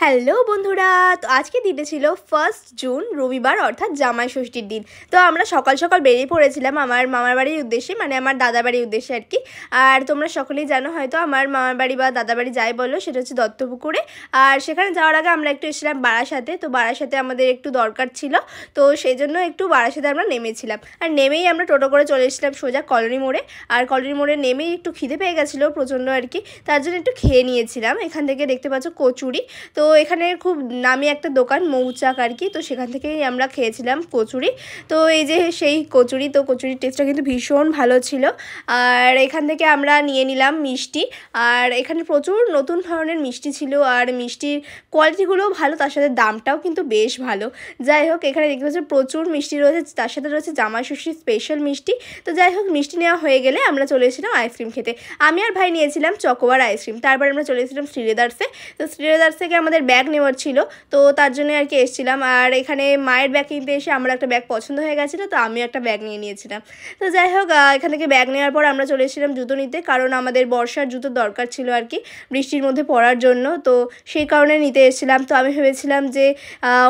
Hello বন্ধুরা, তো আজকে দিনটা ছিল 1 জুন রবিবার অর্থাৎ জামাই ষষ্ঠীর দিন। তো আমরা সকাল সকাল বেরিয়ে পড়েছিলাম আমার মামার বাড়ির উদ্দেশ্যে, মানে আমার দাদার বাড়ির উদ্দেশ্যে আর কি। আর তোমরা সকলেই জানো হয়তো আমার মামার বাড়ি বা দাদার বাড়ি যাই বলো সেটা হচ্ছে দত্তপুকুরে। আর সেখানে যাওয়ার আগে আমরা একটু এসেছিলাম বারাসাতে। তো বারাসাতে আমাদের একটু দরকার ছিল, তো সেই জন্য একটু বারাসাতে আমরা নেমেছিলাম। আর নেমেই আমরা টোটো করে চলে এসেছিলাম সোজা কলোনি মোড়ে। আর কলোনি মোড়ে নেমেই একটু খিদে পেয়ে গেছিলো প্রচণ্ড আর কি, তার জন্য একটু খেয়ে নিয়েছিলাম। এখান থেকে দেখতে পাচ্ছ কচুরি। তো এখানে খুব নামি একটা দোকান মৌচাক আর কি, তো সেখান থেকেই আমরা খেয়েছিলাম কচুরি। তো এই যে সেই কচুরি, তো কচুরির টেস্টটা কিন্তু ভীষণ ভালো ছিল। আর এখান থেকে আমরা নিয়ে নিলাম মিষ্টি। আর এখানে প্রচুর নতুন ধরনের মিষ্টি ছিল, আর মিষ্টির কোয়ালিটিগুলোও ভালো, তার সাথে দামটাও কিন্তু বেশ ভালো। যাই হোক, এখানে দেখতে পাচ্ছি প্রচুর মিষ্টি রয়েছে, তার সাথে রয়েছে জামাই ষষ্ঠীর স্পেশাল মিষ্টি। তো যাই হোক, মিষ্টি নেওয়া হয়ে গেলে আমরা চলে এসেছিলাম আইসক্রিম খেতে। আমি আর ভাই নিয়েছিলাম চকোবার আইসক্রিম। তারপর আমরা চলে এসেছিলাম শ্রীলেদার্সে। তো শ্রীলেদার্স থেকে আমাদের ব্যাগ নেওয়ার ছিল, তো তার জন্য আর কি এসেছিলাম। আর এখানে মায়ের ব্যাগ কিনতে এসে আমার একটা ব্যাগ পছন্দ হয়ে গেছিলো, তো আমিও একটা ব্যাগ নিয়ে নিয়েছিলাম। তো যাই হোক, এখান থেকে ব্যাগ নেওয়ার পর আমরা চলে এসেছিলাম জুতো নিতে, কারণ আমাদের বর্ষার জুতো দরকার ছিল আর কি বৃষ্টির মধ্যে পরার জন্য, তো সেই কারণে নিতে এসেছিলাম। তো আমি ভেবেছিলাম যে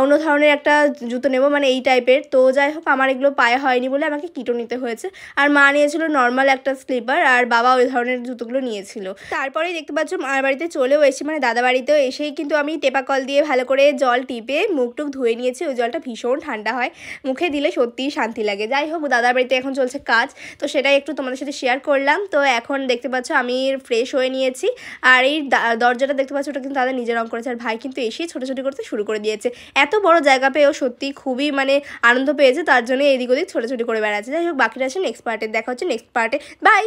অন্য ধরনের একটা জুতো নেব, মানে এই টাইপের। তো যাই হোক, আমার এগুলো পায়ে হয়নি বলে আমাকে কিটো নিতে হয়েছে। আর মা নিয়েছিল নর্মাল একটা স্লিপার, আর বাবা ওই ধরনের জুতোগুলো নিয়েছিল। তারপরেই দেখতে পাচ্ছ মায়ের বাড়িতে চলেও এসেছি, মানে দাদা বাড়িতেও এসেই কিন্তু আমি টেপা কল দিয়ে ভালো করে জল টিপে মুখ টুক ধুয়ে নিয়েছি। ওই জলটা ভীষণ ঠান্ডা হয়, মুখে দিলে সত্যিই শান্তি লাগে। যাই হোক, দাদার বাড়িতে এখন চলছে কাজ, তো সেটাই একটু তোমাদের সাথে শেয়ার করলাম। তো এখন দেখতে পাচ্ছ আমি ফ্রেশ হয়ে নিয়েছি। আর এই দরজাটা দেখতে পাচ্ছ, ওটা কিন্তু দাদা নিজে রং করেছে। আর ভাই কিন্তু এসেই ছোটাছুটি করতে শুরু করে দিয়েছে। এত বড় জায়গা পেয়েও সত্যি খুবই মানে আনন্দ পেয়েছে, তার জন্য এদিক ওদিক ছোটাছুটি করে বেড়াচ্ছে। যাই হোক, বাকিটা আছে নেক্সট পার্টে, দেখা হচ্ছে নেক্সট পার্টে। বাই।